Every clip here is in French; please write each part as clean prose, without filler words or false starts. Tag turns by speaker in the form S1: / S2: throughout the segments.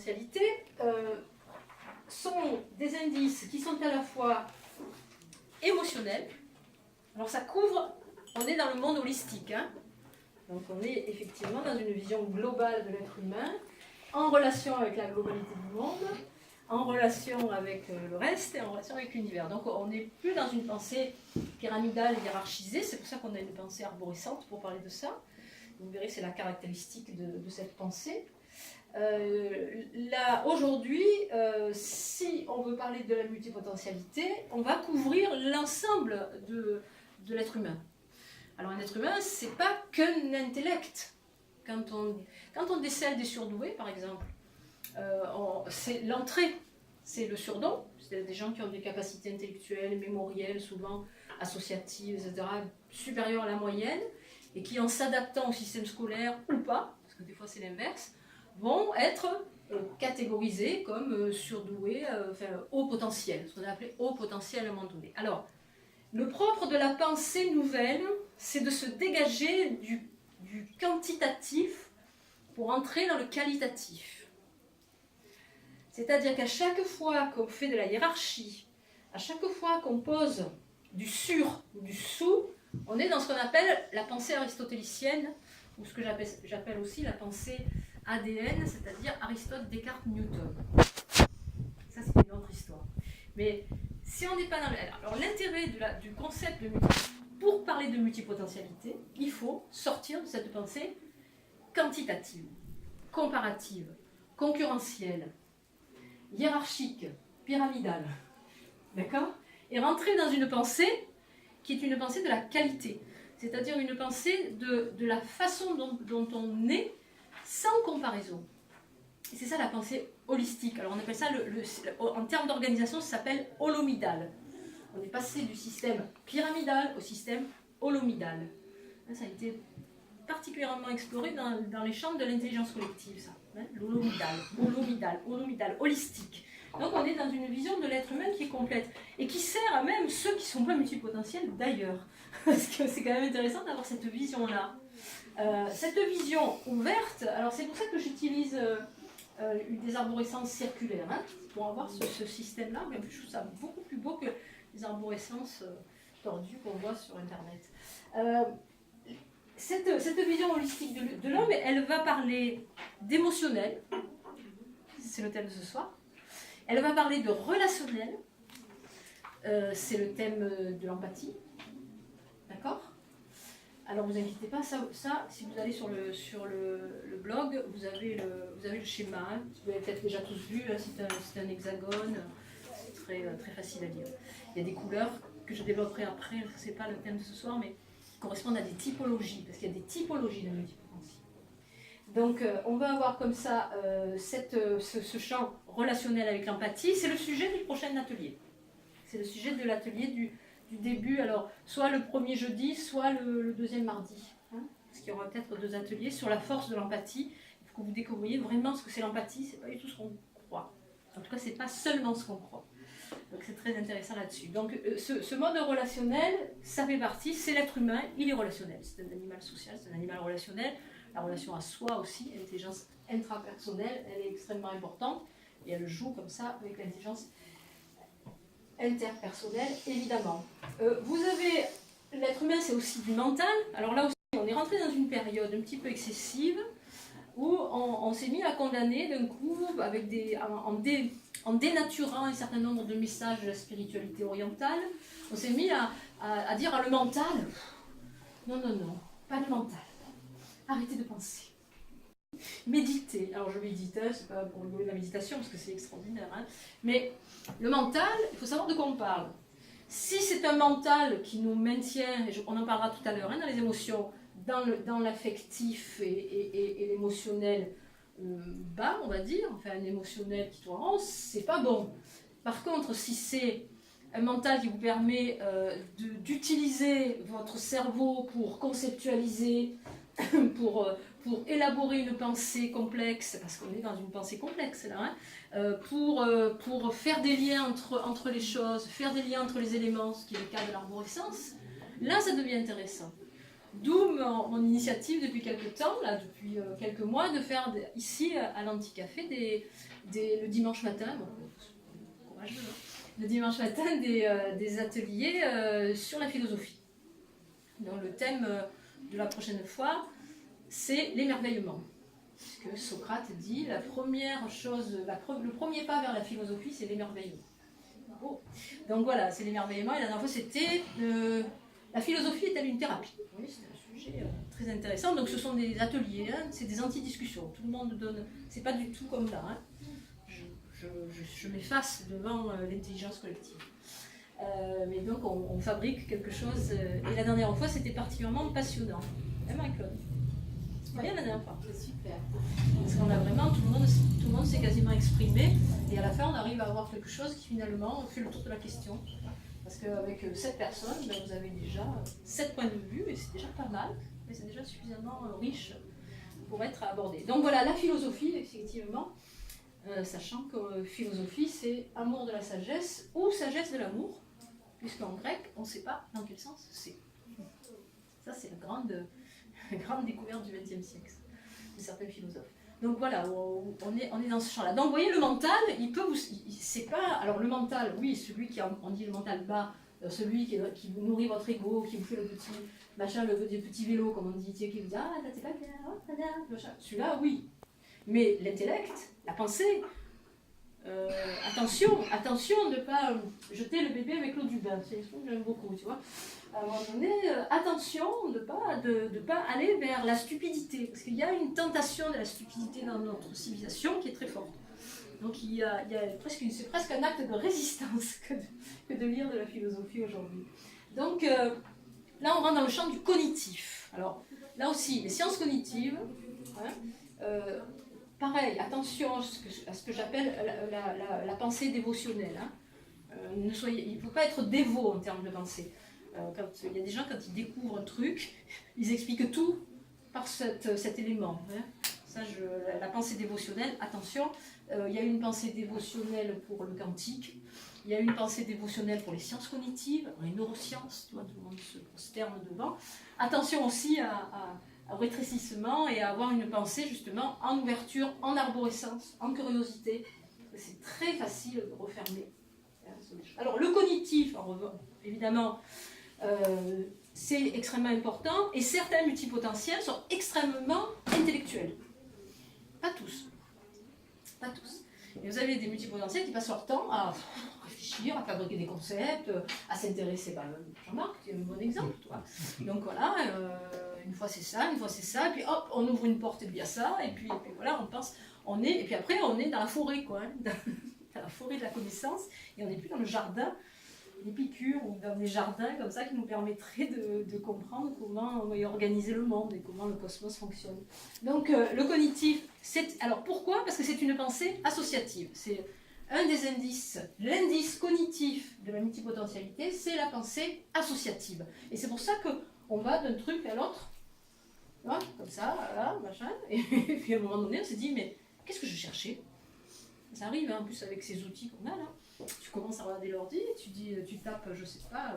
S1: multipotentialité sont des indices qui sont à la fois émotionnels. Alors ça couvre, on est dans le monde holistique, hein. Donc on est effectivement dans une vision globale de l'être humain, en relation avec la globalité du monde, en relation avec le reste et en relation avec l'univers. Donc on n'est plus dans une pensée pyramidale et hiérarchisée, c'est pour ça qu'on a une pensée arborescente pour parler de ça. Vous verrez, c'est la caractéristique de cette pensée. Là, aujourd'hui, si on veut parler de la multipotentialité, on va couvrir l'ensemble de l'être humain. Alors un être humain, c'est pas qu'un intellect. Quand on décèle des surdoués, par exemple, c'est l'entrée, c'est le surdon, c'est des gens qui ont des capacités intellectuelles, mémorielles, souvent associatives, etc., supérieures à la moyenne, et qui, en s'adaptant au système scolaire ou pas, parce que des fois c'est l'inverse, vont être catégorisés comme surdoués, haut potentiel, ce qu'on a appelé haut potentiel à un moment donné. Alors, le propre de la pensée nouvelle, c'est de se dégager du quantitatif pour entrer dans le qualitatif. C'est-à-dire qu'à chaque fois qu'on fait de la hiérarchie, à chaque fois qu'on pose du sur ou du sous, on est dans ce qu'on appelle la pensée aristotélicienne, ou ce que j'appelle aussi la pensée ADN, c'est-à-dire Aristote, Descartes, Newton. Ça, c'est une autre histoire. Mais si on n'est pas dans le... Alors, l'intérêt du concept de pour parler de multipotentialité, il faut sortir de cette pensée quantitative, comparative, concurrentielle, hiérarchique, pyramidale. D'accord? Et rentrer dans une pensée qui est une pensée de la qualité, c'est-à-dire une pensée de la façon dont on est sans comparaison. Et c'est ça la pensée holistique. Alors on appelle ça, en termes d'organisation, ça s'appelle holomidal. On est passé du système pyramidal au système holomidal. Ça a été particulièrement exploré dans les champs de l'intelligence collective, ça. Holomidal, holistique. Donc on est dans une vision de l'être humain qui est complète et qui sert à même ceux qui ne sont pas multipotentiels d'ailleurs. Parce que c'est quand même intéressant d'avoir cette vision-là. Cette vision ouverte, alors c'est pour ça que j'utilise des arborescences circulaires, hein, pour avoir ce système-là. Mais je trouve ça beaucoup plus beau que les arborescences tordues qu'on voit sur Internet. Cette vision holistique de l'homme, elle va parler d'émotionnel, c'est le thème de ce soir. Elle va parler de relationnel, c'est le thème de l'empathie. D'accord ? Alors vous inquiétez pas, ça, si vous allez sur le blog, vous avez le schéma, hein, vous l'avez peut-être déjà tous vu, hein, c'est un hexagone, c'est très facile à lire. Il y a des couleurs que je développerai après, ce n'est pas le thème de ce soir, mais qui correspondent à des typologies, parce qu'il y a des typologies de multipotentialité. Donc on va avoir comme ça ce champ relationnel avec l'empathie, c'est le sujet du prochain atelier. C'est le sujet de l'atelier du début, alors soit le premier jeudi, soit le deuxième mardi. Hein, parce qu'il y aura peut-être 2 ateliers sur la force de l'empathie. Il faut que vous découvriez vraiment ce que c'est l'empathie, c'est pas du tout ce qu'on croit. En tout cas, c'est pas seulement ce qu'on croit. Donc c'est très intéressant là-dessus. Donc ce mode relationnel, ça fait partie, c'est l'être humain, il est relationnel. C'est un animal social, c'est un animal relationnel. La relation à soi aussi, l'intelligence intrapersonnelle, elle est extrêmement importante. Et elle joue comme ça avec l'intelligence interpersonnelle, évidemment. Vous avez, l'être humain, c'est aussi du mental. Alors là aussi, on est rentré dans une période un petit peu excessive où on s'est mis à condamner d'un coup, avec en dénaturant un certain nombre de messages de la spiritualité orientale, on s'est mis à dire le mental, non, pas le mental. Arrêtez de penser. Méditer. Alors je médite, c'est pas pour rigoler de la méditation parce que c'est extraordinaire, hein. Mais le mental, il faut savoir de quoi on parle. Si c'est un mental qui nous maintient, et on en parlera tout à l'heure, hein, dans les émotions, dans l'affectif et l'émotionnel bas, on va dire, enfin un émotionnel qui tourne en rond, c'est pas bon. Par contre, si c'est un mental qui vous permet d'utiliser votre cerveau pour conceptualiser, pour élaborer une pensée complexe, parce qu'on est dans une pensée complexe là, hein, pour faire des liens entre les choses, faire des liens entre les éléments, ce qui est le cas de l'arborescence, là ça devient intéressant. D'où mon initiative depuis quelques temps, là, depuis quelques mois, de faire ici à l'Anticafé le dimanche matin, bon, courageux, hein, le dimanche matin des ateliers sur la philosophie. Donc le thème de la prochaine fois, c'est l'émerveillement. Puisque Socrate dit, la première chose, le premier pas vers la philosophie, c'est l'émerveillement. Oh. Donc voilà, c'est l'émerveillement. Et la dernière fois, c'était la philosophie est-elle une thérapie? Oui, c'est un sujet très intéressant. Donc ce sont des ateliers, hein, c'est des anti-discussions. Tout le monde donne. C'est pas du tout comme là. Hein. Je m'efface devant l'intelligence collective. Mais donc on fabrique quelque chose. Et la dernière fois, c'était particulièrement passionnant. Hein, Marie-Claude? C'était bien la dernière fois.
S2: C'est super.
S1: Parce qu'on a vraiment, tout le monde s'est quasiment exprimé. Et à la fin, on arrive à avoir quelque chose qui finalement fait le tour de la question. Parce qu'avec 7 personnes, ben, vous avez déjà 7 points de vue, et c'est déjà pas mal, mais c'est déjà suffisamment riche pour être abordé. Donc voilà, la philosophie, effectivement, sachant que philosophie, c'est amour de la sagesse ou sagesse de l'amour, puisqu'en grec, on ne sait pas dans quel sens c'est. Ça, c'est la grande découverte du XXe siècle de certains philosophes. Donc voilà, on est dans ce champ-là. Donc vous voyez, le mental, c'est pas... Alors le mental, oui, celui qui, on dit le mental bas, celui qui nourrit votre ego, qui vous fait le petit machin, le petit vélo, comme on dit, qui vous dit, ah, là, t'es pas bien, oh, pas bien, machin. Celui-là, oui. Mais l'intellect, la pensée, attention de ne pas jeter le bébé avec l'eau du bain. C'est une chose que j'aime beaucoup, tu vois. À un moment donné, attention de ne pas aller vers la stupidité. Parce qu'il y a une tentation de la stupidité dans notre civilisation qui est très forte. Donc c'est presque un acte de résistance que de lire de la philosophie aujourd'hui. Donc là, on rentre dans le champ du cognitif. Alors là aussi, les sciences cognitives, hein, pareil, attention à ce que j'appelle la pensée dévotionnelle. Hein. Il ne faut pas être dévot en termes de pensée. Il y a des gens, quand ils découvrent un truc, ils expliquent tout par cet élément. Hein. Ça, la pensée dévotionnelle, attention, il y a une pensée dévotionnelle pour le quantique, il y a une pensée dévotionnelle pour les sciences cognitives, les neurosciences, tout le monde se prosterne devant. Attention aussi au rétrécissement et à avoir une pensée justement en ouverture, en arborescence, en curiosité. C'est très facile de refermer. Alors le cognitif, évidemment, c'est extrêmement important et certains multipotentiels sont extrêmement intellectuels. Pas tous. Pas tous. Et vous avez des multipotentiels qui passent leur temps à réfléchir, à fabriquer des concepts, à s'intéresser. Jean-Marc, tu es un bon exemple, toi. Donc voilà, une fois c'est ça, une fois c'est ça, et puis hop, on ouvre une porte et puis il y a ça, et puis voilà, on pense, et puis après on est dans la forêt, quoi, hein, dans la forêt de la connaissance, et on n'est plus dans le jardin d'Épicure ou dans des jardins comme ça qui nous permettraient de comprendre comment on va y organiser le monde et comment le cosmos fonctionne. Donc le cognitif, alors pourquoi? Parce que c'est une pensée associative. C'est un des indices, l'indice cognitif de la multipotentialité, c'est la pensée associative. Et c'est pour ça qu'on va d'un truc à l'autre, comme ça, là, machin, et puis à un moment donné on se dit, mais qu'est-ce que je cherchais? Ça arrive, hein, en plus avec ces outils qu'on a là. Tu commences à regarder l'ordi, tu tapes, je sais pas,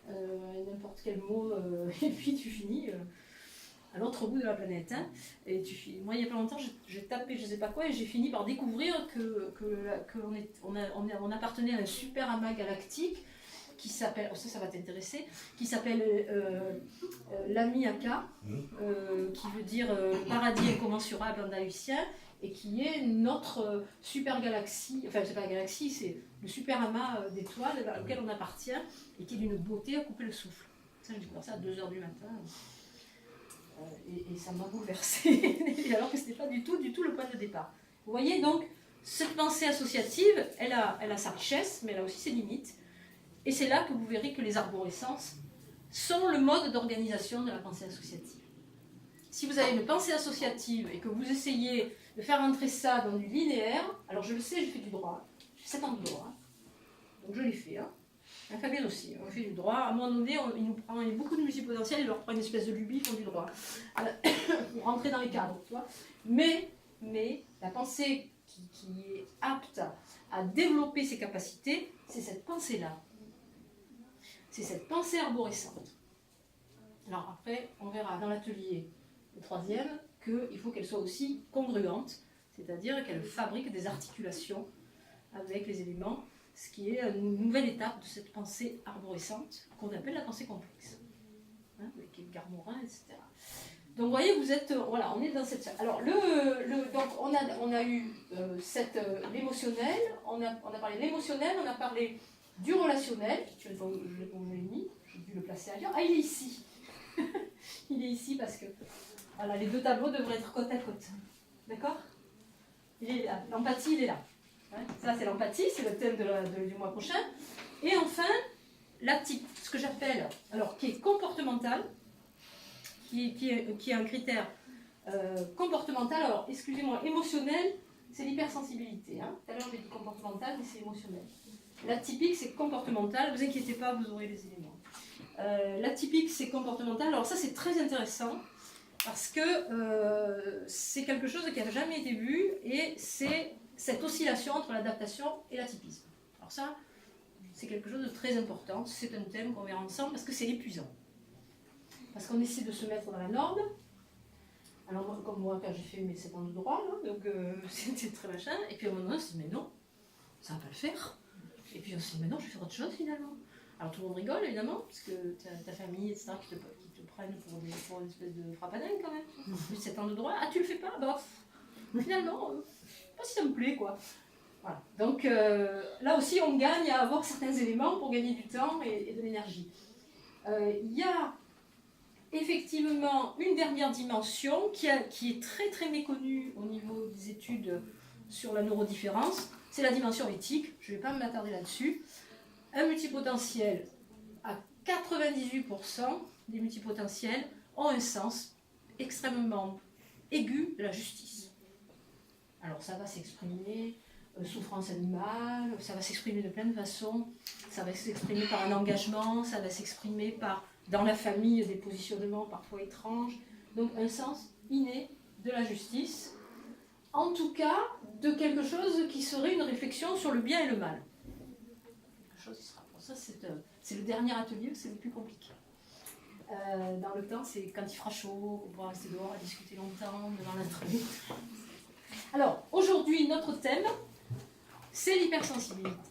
S1: n'importe quel mot, et puis tu finis à l'autre bout de la planète. Hein, et moi, il y a pas longtemps, j'ai tapé je sais pas quoi, et j'ai fini par découvrir qu'on appartenait à un super amas galactique qui s'appelle, ça va t'intéresser, qui s'appelle l'Amiaka, qui veut dire paradis incommensurable andaluzien, et qui est notre super galaxie, enfin c'est pas la galaxie, c'est le super amas d'étoiles auquel on appartient, et qui est d'une beauté à couper le souffle. Ça, j'ai découvert ça à 2h du matin, et ça m'a bouleversée, alors que c'était pas du tout le point de départ. Vous voyez, donc, cette pensée associative, elle a sa richesse, mais elle a aussi ses limites, et c'est là que vous verrez que les arborescences sont le mode d'organisation de la pensée associative. Si vous avez une pensée associative et que vous essayez de faire entrer ça dans du linéaire, alors je le sais, j'ai fait du droit, j'ai 7 ans de droit, donc je l'ai fait. Hein. Fabien aussi, on fait du droit. À un moment donné, il y a beaucoup de multipotentiels, il leur prend une espèce de lubie, ils font du droit. Pour rentrer dans les cadres, tu vois. Mais la pensée qui est apte à développer ses capacités, c'est cette pensée-là. C'est cette pensée arborescente. Alors après, on verra dans l'atelier, le troisième, qu'il faut qu'elle soit aussi congruente, c'est-à-dire qu'elle fabrique des articulations avec les éléments, ce qui est une nouvelle étape de cette pensée arborescente qu'on appelle la pensée complexe, hein, avec Edgar Morin, etc. Donc vous voyez, vous êtes, voilà, on est dans cette... Alors, donc on a eu l'émotionnel, on a parlé de l'émotionnel, on a parlé du relationnel, je l'ai mis, j'ai dû le placer ailleurs. Ah, il est ici. Il est ici parce que voilà, les deux tableaux devraient être côte à côte. D'accord? Il est là. L'empathie, il est là. Ouais, ça, c'est l'empathie, c'est le thème du mois prochain. Et enfin, ce que j'appelle, alors qui est comportemental, qui est un critère comportemental. Alors, excusez-moi, émotionnel, c'est l'hypersensibilité. Hein. Tout à l'heure, j'ai dit comportemental, mais c'est émotionnel. L'atypique, c'est comportemental. Ne vous inquiétez pas, vous aurez les éléments. L'atypique, c'est comportemental. Alors ça, c'est très intéressant parce que c'est quelque chose qui n'a jamais été vu et c'est cette oscillation entre l'adaptation et l'atypisme. Alors ça, c'est quelque chose de très important. C'est un thème qu'on verra ensemble parce que c'est épuisant. Parce qu'on essaie de se mettre dans la norme. Alors moi, comme moi, quand j'ai fait mes 7 ans de droit, là, donc c'était très machin. Et puis à un moment, on se dit, mais non, ça ne va pas le faire. Et puis on se dit, mais non, je vais faire autre chose finalement. Alors tout le monde rigole évidemment, parce que ta famille, etc., qui te prennent pour une espèce de frappadingue quand même. Plus de 7 ans de droit, ah tu le fais pas? Bah finalement, pas si ça me plaît quoi. Voilà. Donc là aussi on gagne à avoir certains éléments pour gagner du temps et de l'énergie. Il y a effectivement une dernière dimension qui est très très méconnue au niveau des études sur la neurodifférence, c'est la dimension éthique, je ne vais pas m'attarder là-dessus. Un multipotentiel, à 98% des multipotentiels ont un sens extrêmement aigu de la justice. Alors ça va s'exprimer, souffrance animale, ça va s'exprimer de plein de façons, ça va s'exprimer par un engagement, ça va s'exprimer par, dans la famille, des positionnements parfois étranges. Donc un sens inné de la justice, en tout cas de quelque chose qui serait une réflexion sur le bien et le mal. Ça, c'est le dernier atelier, c'est le plus compliqué. Dans le temps, c'est quand il fera chaud, on pourra rester dehors à discuter longtemps, devant l'intrus. Alors, aujourd'hui, notre thème, c'est l'hypersensibilité.